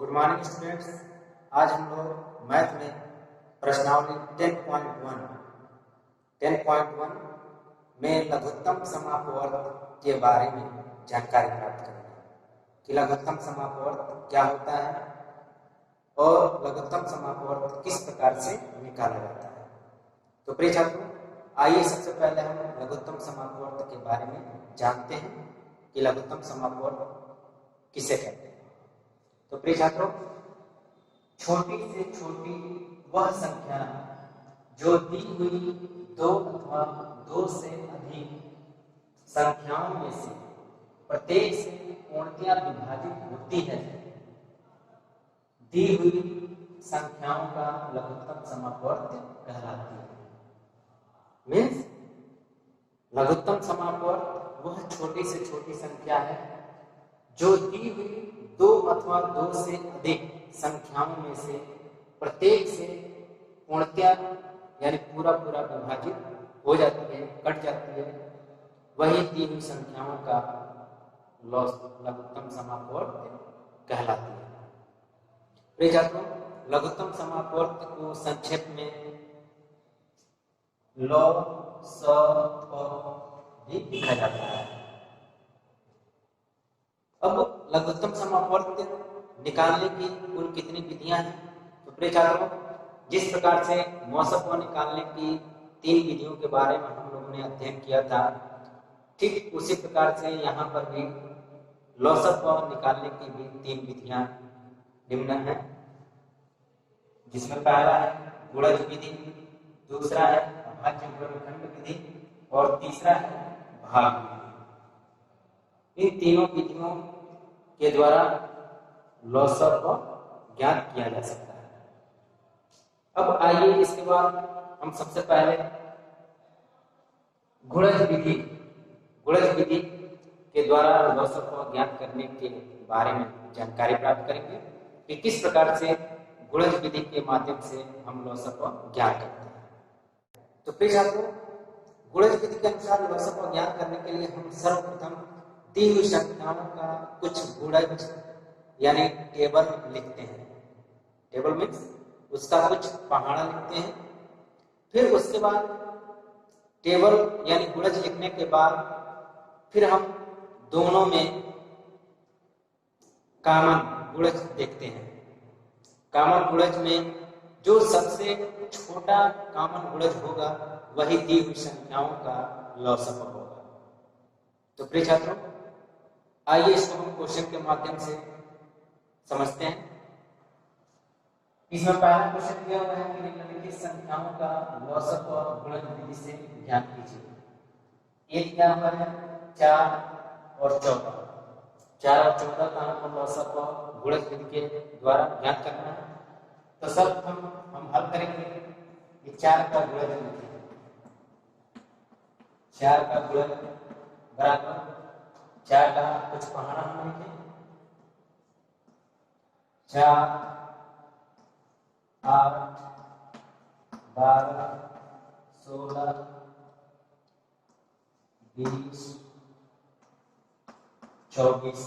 Good morning students. आज हम लोग मैथ में प्रश्नावली 10.1 में लघुत्तम समापवर्त के बारे में जानकारी प्राप्त करेंगे कि लघुत्तम समापवर्त क्या होता है और लघुत्तम समापवर्त किस प्रकार से निकाला जाता है। तो प्रिय छात्रों, आइए सबसे पहले हम लघुत्तम समापवर्त के बारे में जानते हैं कि लघुत्तम समापवर्त किसे कहते हैं। तो प्रिय छात्रों, छोटी से छोटी वह संख्या जो दी हुई दो अथवा दो से अधिक संख्याओं में से प्रत्येक से पूर्णतया विभाजित होती है, दी हुई संख्याओं का लघुत्तम समापवर्त कहलाती है। मीन्स लघुत्तम समापवर्त वह छोटी से छोटी संख्या है जो दी हुई दो अथवा दो से अधिक संख्याओं में से प्रत्येक से पूर्णतया यानी पूरा विभाजित हो जाती है, कट जाती है, वही दी हुई संख्याओं का लघुत्तम समापवर्त कहलाती है। प्रिय छात्रों, लघुत्तम समापवर्त को संक्षेप में भी लिखा जाता है। अब लघुत्तम समापवर्त निकालने की कुल कितनी विधियां हैं? तो प्रिय छात्रों, जिस प्रकार से मौसम निकालने की 3 विधियों के बारे में हम लोगों ने अध्ययन किया था, ठीक उसी प्रकार से यहाँ पर भी लौसक निकालने की भी 3 विधियां निम्न है, जिसमें पहला है गुणज विधि, दूसरा है अभाज्य गुणनखंड विधि और तीसरा है भाग विधि। इन तीनों विधियों के द्वारा लौसक को ज्ञात किया जा सकता है। अब आइए इसके बाद हम सबसे पहले गुणज विधि के द्वारा लौसक को ज्ञात करने के बारे में जानकारी प्राप्त करेंगे कि किस प्रकार से गुणज विधि के माध्यम से हम लौसक को ज्ञात करते हैं। तो प्रिय छात्रों, गुणज विधि के अनुसार लौसक को ज्ञात करने के लिए हम सर्वप्रथम दी हुई संख्याओं का कुछ गुणज यानी टेबल लिखते हैं। टेबल मीन्स उसका कुछ पहाड़ा लिखते हैं। फिर उसके बाद टेबल यानी गुणज लिखने के बाद फिर हम दोनों में कॉमन गुणज देखते हैं। कॉमन गुणज में जो सबसे छोटा कॉमन गुणज होगा वही दी हुई संख्याओं का लौसक होगा। तो प्रिय छात्रों, आइए इसको हम क्वेश्चन के माध्यम से समझते हैं। इसमें पहला क्वेश्चन दिया हुआ है कि निम्नलिखित संख्याओं का लौसक और गुणज विधि से ज्ञात कीजिए। एक क्या हुआ है 4 और 14। 4 और 14 का हम लौसक और गुणज विधि के द्वारा ज्ञात करना है। तो सर्वप्रथम हम हल करेंगे कि 4 का गुणज लिखें। 4 का गुणज बराबर 4 का कुछ पहाड़ा हम लिखें। 4, 8, 12, 16, 20, 24,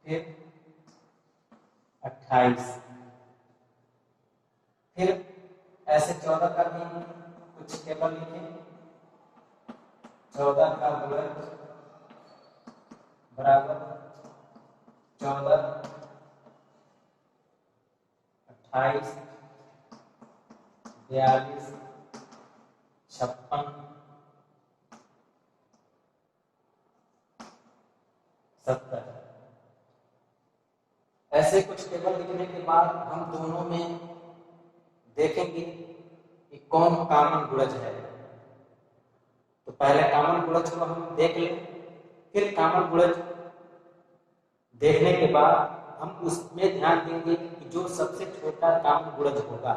फिर 28, फिर ऐसे 14 का भी कुछ टेबल लिखें। 14 का गुणज बराबर 14, 28, 42, 56, 70। ऐसे कुछ टेबल लिखने के बाद हम दोनों में देखेंगे कि कौन कॉमन गुणज है। तो पहले कॉमन गुणज को हम देख लें। फिर कॉमन गुणज देखने के बाद हम उसमें ध्यान देंगे कि जो सबसे छोटा कॉमन गुणज होगा,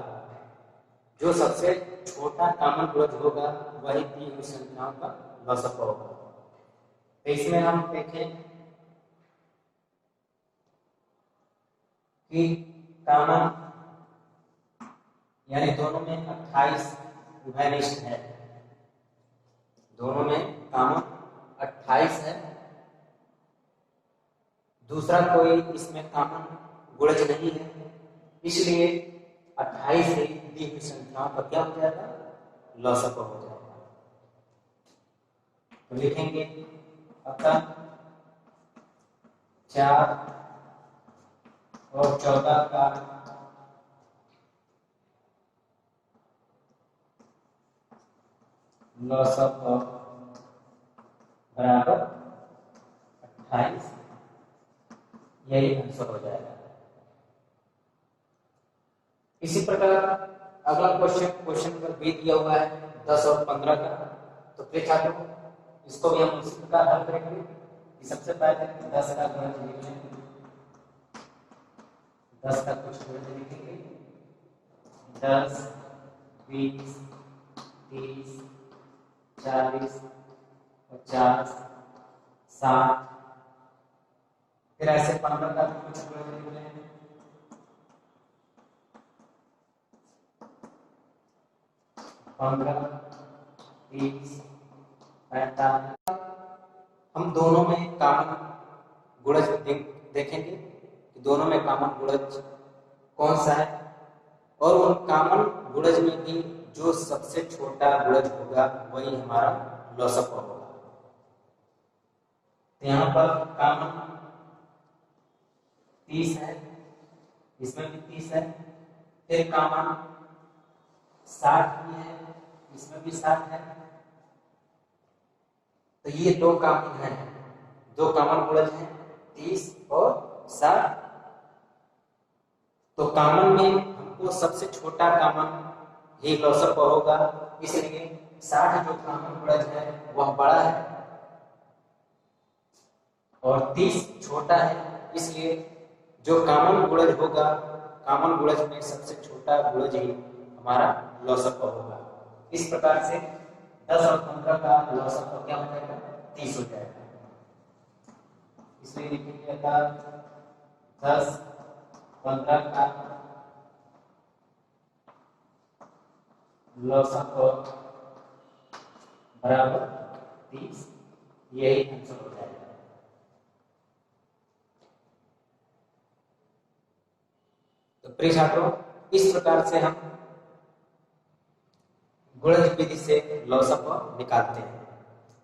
जो सबसे छोटा कॉमन गुणज होगा वही दी हुई संख्याओं का लौसक होगा। तो इसमें हम देखें कि कॉमन यानी दोनों में 28 उभयनिष्ठ है। दोनों में कॉमन 28 है दूसरा कोई इसमें कॉमन गुणज नहीं है, इसलिए 28 से दी हुई संख्याओं का क्या हो जाएगा, लॉसअप हो जाएगा। तो लिखेंगे अतः 4 और 14 का लॉसअप बराबर 28, यही आंसर हो जाएगा। इसी प्रकार अगला क्वेश्चन नंबर बी दिया हुआ है 10 और 15 का। तो फिर छात्रों इसको भी हम उसी प्रकार हल करेंगे कि सबसे पहले 10 का गुणज लिख लेंगे, 10 का कुछ गुणज लिखेंगे, 10, 20, 30, 40, 50, 60, फिर ऐसे 15 का कुछ गुणज लिख लेंगे, 15, 30, 45। हम दोनों में कॉमन गुणज देखेंगे कि दोनों में कॉमन गुणज कौन सा है, और उन कॉमन गुणज में भी जो सबसे छोटा गुणज होगा वही हमारा लॉसअप होगा। तो यहाँ पर कॉमन 30 है, इसमें भी 30 है, फिर कॉमन 60 भी है, इसमें भी 60 है। तो ये दो कॉमन है, दो कॉमन गुणज हैं 30 और 60। तो कॉमन में हमको सबसे छोटा कॉमन ही लॉसअप होगा, इसलिए 60 जो कॉमन गुणज है वह बड़ा है और 30 छोटा है, इसलिए जो कॉमन गुणज होगा, कॉमन गुणज में सबसे छोटा गुणज ही हमारा लॉसअप होगा। इस प्रकार से 10 और 15 का लॉसअप क्या हो जाएगा, 30 हो जाएगा। इसलिए लिखेंगे 10, 15 का लॉसअप बराबर 30, यही आंसर हो जाएगा। तो प्रिय छात्रों, इस प्रकार से हम गुणज विधि से लॉसअप निकालते हैं।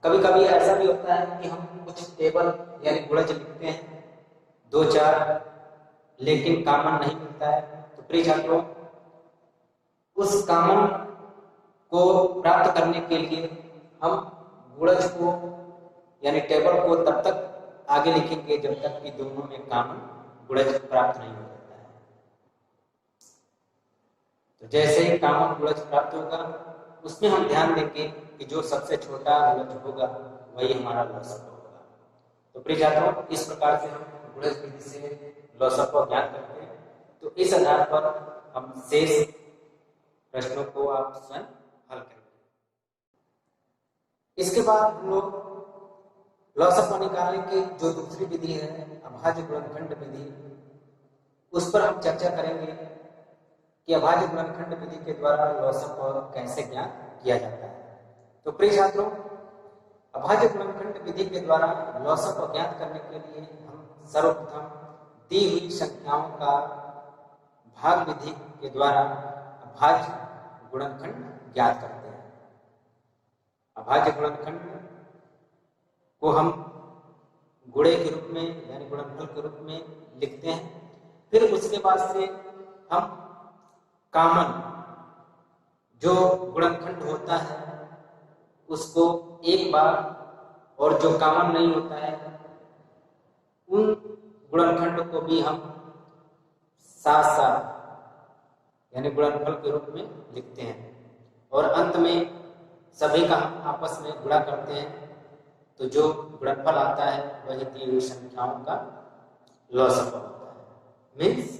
कभी कभी ऐसा भी होता है कि हम कुछ टेबल यानी गुणज लिखते हैं 2-4, लेकिन कॉमन नहीं मिलता है। तो प्रिय छात्रों, उस कॉमन को प्राप्त करने के लिए हम गुणज को यानी टेबल को तब तक आगे लिखेंगे जब तक कि दोनों में कॉमन गुणज प्राप्त नहीं हो जाता है। तो जैसे ही कॉमन गुणज प्राप्त होगा उसमें हम ध्यान देंगे कि जो सबसे छोटा गुणज होगा वही हमारा लॉसअप होगा। तो प्रिय छात्रों, इस प्रकार से हम गुणज विधि से लॉसअप को ज्ञात करते हैं। तो इस आधार पर हम शेष प्रश्नों को आप स्वयं हल करेंगे। इसके बाद हम लोग लॉसअप निकालने की जो दूसरी विधि है अभाज्य गुणनखंड विधि, उस पर हम चर्चा करेंगे कि अभाज्य गुणनखंड विधि के द्वारा लॉसअप कैसे ज्ञात किया जाता है। तो प्रिय छात्रों, अभाज्य गुणनखंड विधि के द्वारा लॉसअप ज्ञात करने के लिए हम सर्वप्रथम दी हुई संख्याओं का भाग विधि के द्वारा अभाज्य गुणनखंड ज्ञात करते हैं। अभाज्य गुणनखंड को हम गुणे के रूप में यानी गुणनफल के रूप में लिखते हैं। फिर उसके बाद से हम कॉमन जो गुणनखंड होता है उसको एक बार, और जो कॉमन नहीं होता है उन गुणनखंड को भी हम साथ साथ यानी गुणनफल के रूप में लिखते हैं, और अंत में सभी का हम आपस में गुणा करते हैं। तो जो गुणनफल आता है वही दी हुई संख्याओं का लॉसअप होता है। मीन्स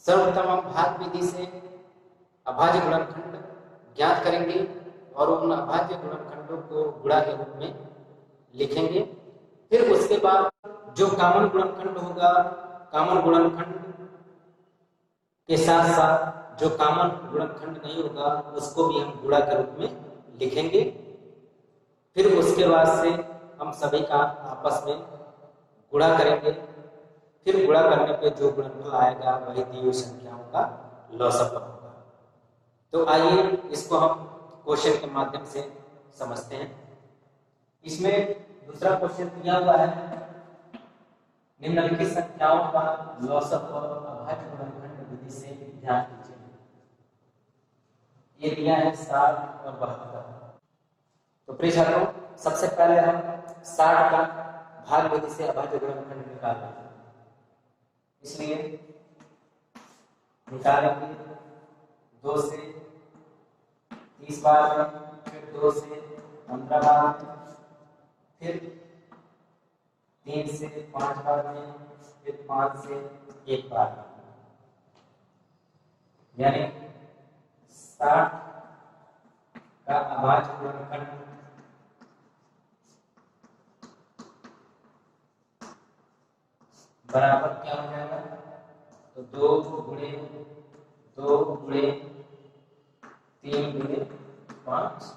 सर्वप्रथम हम भाग विधि से अभाज्य गुणनखंड ज्ञात करेंगे और उन अभाज्य गुणनखंडों को गुणा के रूप में लिखेंगे। फिर उसके बाद जो कॉमन गुणनखंड होगा, कॉमन गुणनखंड के साथ साथ जो कॉमन गुणनखंड नहीं होगा उसको भी हम गुणा के रूप में लिखेंगे। फिर उसके बाद से हम सभी का आपस में गुणा करेंगे, फिर गुणा करने पे जो गुणनफल आएगा वही दी हुई संख्याओं का लॉसअप होगा। तो आइए इसको हम क्वेश्चन के माध्यम से समझते हैं। इसमें दूसरा क्वेश्चन दिया हुआ है, निम्नलिखित संख्याओं का लॉसअप और अभाज्य गुणनखंड विधि से ध्यान कीजिए। ये दिया है 60 और 72। तो प्रिय छात्रों, सबसे पहले हम 60 का भाग विधि से अभाज्य गुणनखंड निकालेंगे। इसलिए निकालेंगे 2 से 30 बार में, फिर 2 से 15 बार में, फिर 3 से 5 बार में, फिर 5 से 1 बार में, यानी 60 का अभाज्य गुणनखंड बराबर क्या हो जाएगा? तो 2 गुणे 2 गुणे 3 गुणे 5,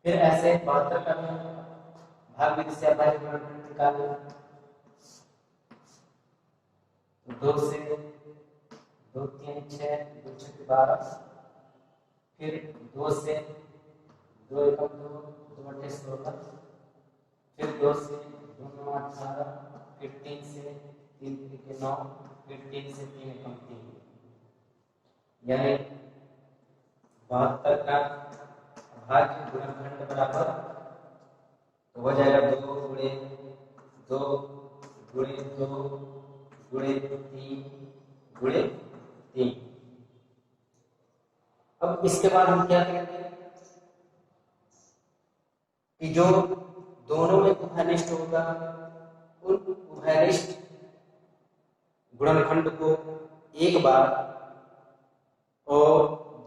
फिर ऐसे 72 का भाग विधि से अभाज्य गुणनखंड निकालें। तो 2 से 2 3 6 2 6 12, फिर 2 से 2 एकम 2 2 अट्ठे 16, फिर 2 से 2 9 18, फिर 3 से 3 3 9, फिर 3 से 3 एकम 3, यानी 72 का अभाज्य गुणनखंड बराबर तो हो जाएगा 2 गुणे 2 गुणे 2 गुणे 3 गुणे 3। अब इसके बाद हम क्या करेंगे कि जो दोनों में उभयनिष्ठ होगा उन उभयनिष्ठ गुणनखंड को एक बार, और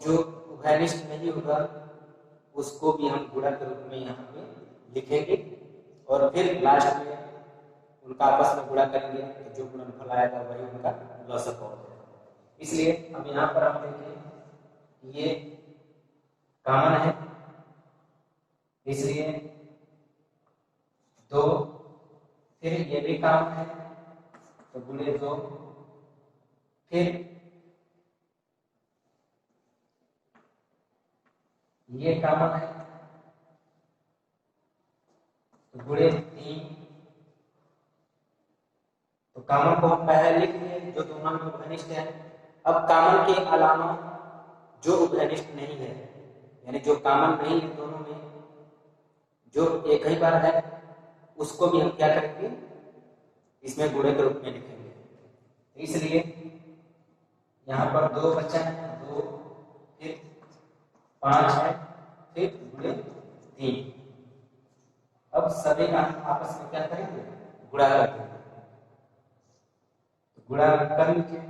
जो उभयनिष्ठ नहीं होगा उसको भी हम गुणा के रूप में यहाँ पे लिखेंगे, और फिर लास्ट में उनका आपस में गुणा करेंगे तो जो गुणनफल आएगा वही उनका लॉसअप हो जाएगा। इसलिए अब यहाँ पर हम देखें ये कॉमन है, इसलिए 2, फिर ये भी कॉमन है तो गुणे 2, फिर ये कॉमन है तो गुणे 3। तो कॉमन को हम पहले लिख लिए जो दोनों में उभयनिष्ठ है। अब कॉमन के अलावा जो उभयनिष्ठ नहीं है, यानी जो कॉमन नहीं है दोनों में, जो एक ही बार है, उसको भी हम क्या करेंगे इसमें गुणे के रूप में लिखेंगे। इसलिए यहाँ पर 2 बचा है, 2 फिर 5 है, फिर गुणे 3। अब सभी का हम आपस में क्या करेंगे गुणा करेंगे। गुणा कर लीजिए,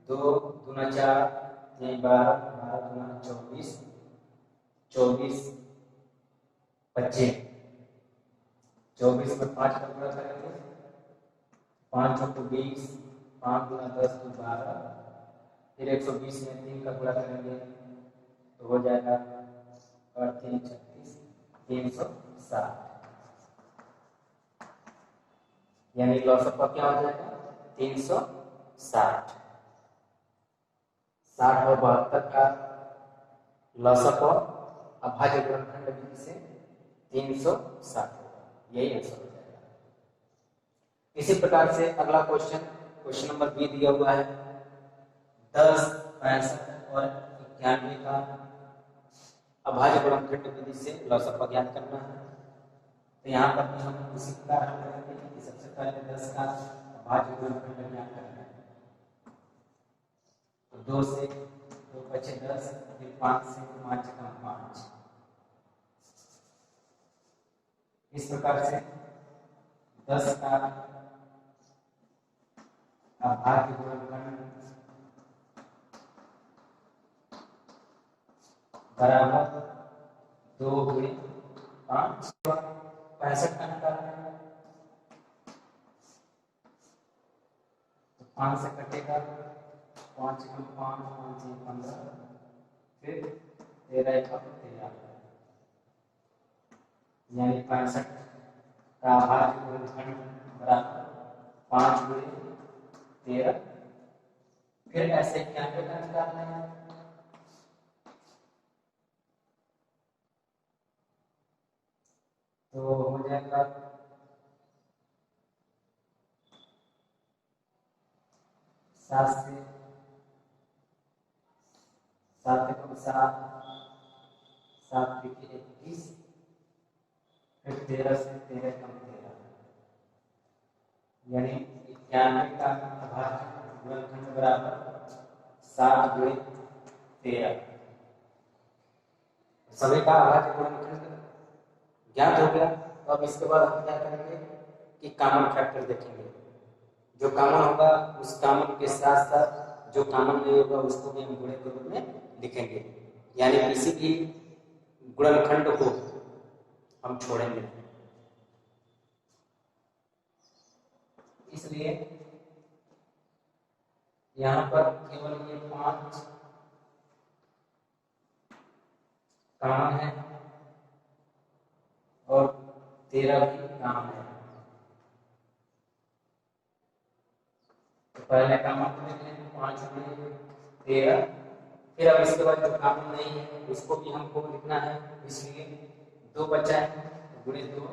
2 दूना 4, 3 12, 12 दूना 24, 24 25, 24 में 5 का गुणा करेंगे, 5 चौको 20, 5 दूना 10 तो 12, फिर 120 में 3 का गुणा करेंगे तो हो जाएगा 8 3 36 360, यानी लॉसअप का क्या हो जाएगा 360। 60 और 72 का लॉसअप और अभाज्य गुणनखंड विधि से 360 होगा, यही आंसर हो जाएगा। इसी प्रकार से अगला क्वेश्चन नंबर बी दिया हुआ है 10 65 और 91 का अभाज्य गुणनखंड विधि से लॉसअप का ज्ञात करना है। तो यहाँ पर भी हम उसी प्रकार हल करेंगे कि सबसे पहले 10 का अभाज्य गुणनखंड ज्ञात करना है। तो 2 से 2 बचे 10, फिर 5 से 5 का 5, इस प्रकार से 10 का अभाज्य गुणनखंड बराबर 2 गुणे 5, 65 का निकालना है तो 5 से कटेगा, 5 कम 5 5 से 15, फिर 13 का 13, यानी 65 का अभाज्य गुणनखंड बराबर 5 गुणे 13। फिर ऐसे 91 का निकालना है, तो हो जाएगा 7 से 7 कम 7, 7 के 21, फिर 13 से 13 कम 13, यानी 91 का अभाज्य गुणनखंड बराबर 7 गुणे 13। सभी का अभाज्य गुणनखंड ज्ञात हो गया। तो अब इसके बाद हम क्या करेंगे कि कॉमन फैक्टर देखेंगे। जो कॉमन होगा उस कॉमन के साथ साथ जो कॉमन नहीं होगा उसको भी हम गुणे के रूप में लिखेंगे, यानी किसी भी गुणनखंड को हम छोड़ेंगे। इसलिए यहाँ पर केवल ये 5 कॉमन है और 13 भी कॉमन है। तो पहले कॉमन को लिख लेंगे 5 गुणे 13। फिर अब इसके बाद जो कॉमन नहीं है उसको भी हमको लिखना है, इसलिए 2 बचा है गुणे 2,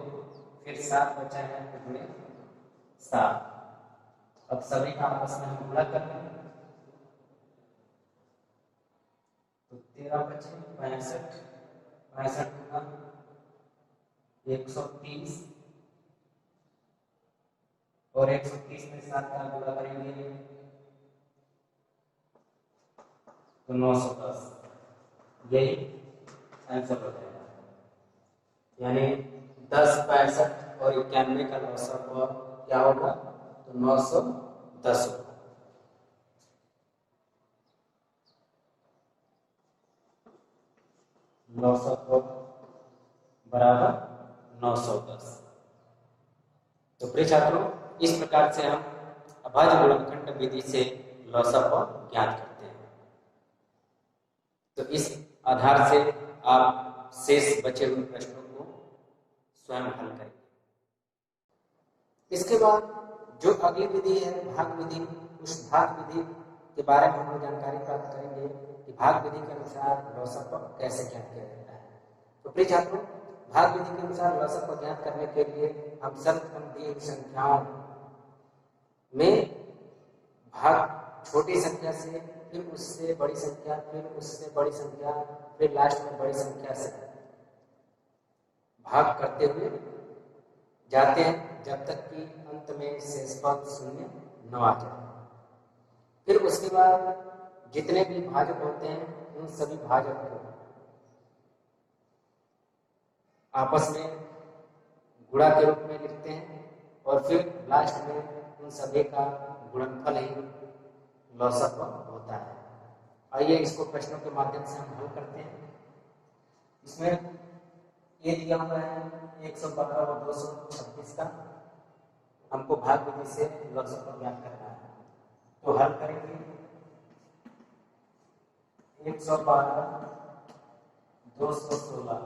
फिर 7 बचा है तो गुणे 7। अब सभी का आपस में हम गुणा कर लेंगे, तो 13 बचे 65, 65 गुना 130 और 130 में 7 का गुणा करेंगे तो 910, यही आंसर हो जाएगा। यानी 10, 65 और 91 का लसागु क्या होगा तो 910 होगा। लसागु बराबर 910। तो प्रिय छात्रों, इस प्रकार से हम अभाज्य गुणनखंड विधि से लसागु ज्ञात करते हैं। तो इस आधार से आप शेष बचे हुए प्रश्नों को स्वयं हल करेंगे। इसके बाद जो अगली विधि है भाग विधि, उस भाग विधि के बारे में हम जानकारी प्राप्त करेंगे कि भाग विधि के अनुसार लसागु कैसे ज्ञात किया जाता है। तो प्रिय छात्रों, भाग विधि के अनुसार लसागु ज्ञात करने के लिए हम सर्वप्रथम दी संख्याओं में भाग छोटी संख्या से, फिर उससे बड़ी संख्या, फिर उससे बड़ी संख्या, फिर लास्ट में बड़ी संख्या से भाग करते हुए जाते हैं जब तक कि अंत में शेषफल 0 न आ जाए। फिर उसके बाद जितने भी भाजक होते हैं उन सभी भाजक को आपस में गुणा के रूप में लिखते हैं और फिर लास्ट में उन सभी का गुणनफल ही लसागु होता है। आइए इसको प्रश्नों के माध्यम से हम हल करते हैं। इसमें ये दिया हुआ है 112 और 226 का, हमको भाग विधि से लसागु ज्ञात करना है। तो हल करेंगे 112 216।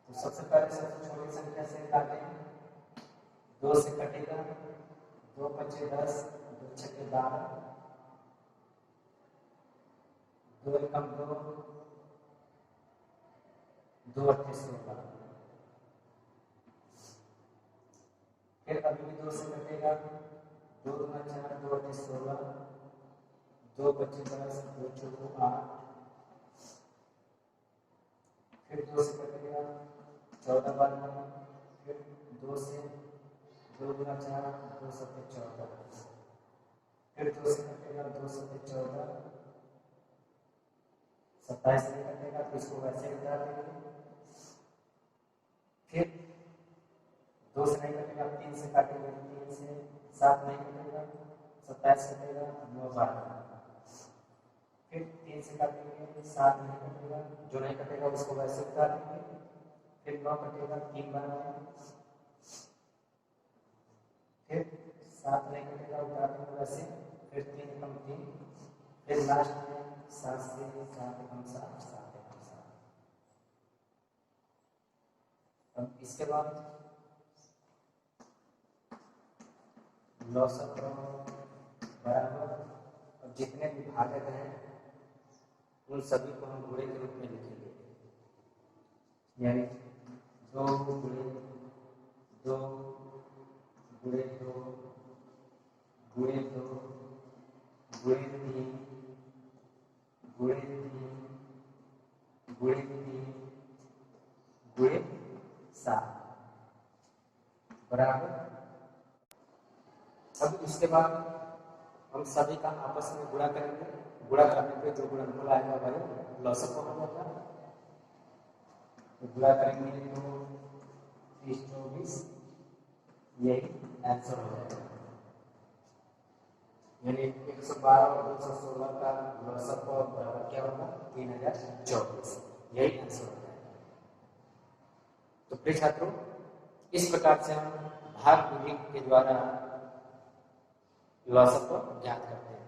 तो सबसे पहले सबसे छोटी संख्या से काटें, 2 से कटेगा, 2 बचे 10, 2 छके 12, 2 एकम 2, 2 अट्ठे 16। फिर अभी भी 2 से कटेगा, 2 दूना 4, 2 अट्ठे 16, 2 बचे 10, 2 चौको 8, फिर 2 से कटेगा 14 बार, फिर 2 से 2 गुना 4, 2 सत्ते 14, फिर 2 से कटेगा 2 सत्ते 14, 27 से कटेगा तो इसको वैसे बता देंगे। फिर 2 से नहीं कटेगा, 3 से काटेंगे, 3 से 7 नहीं कटेगा, 27 कटेगा 9 बार, फिर 3 से काटेंगे, 7 नहीं कटेगा, जो नहीं कटेगा उसको वैसे बता देंगे। फिर 9 कटेगा 3 बार में, फिर 7 नहीं कटेगा उतार देंगे वैसे, फिर 3 एकम 3, फिर लास्ट में 7 से 7 एकम 7, 7 एकम 7। अब इसके बाद लॉसक बराबर, अब जितने भी भाजक हैं उन सभी को हम गुणे के रूप में लिखेंगे, यानी 2 गुणे 2 गुणे 2 गुणे 2 गुणे 3 गुणे 3 गुणे 3 गुणे 7 बराबर। अब इसके बाद हम सभी का आपस में गुणा करेंगे, गुणा करने पे जो गुणनफल आएगा वही लॉसक हो जाएगा। तो गुणा करेंगे तो 30 24 यही आंसर हो जाएगा, यानी 112 और 216 का लॉसक बराबर क्या होगा 3024, यही आंसर हो जाएगा। तो प्रिय छात्रों, इस प्रकार से हम भाग विधि के द्वारा लॉसक को ज्ञात करते हैं।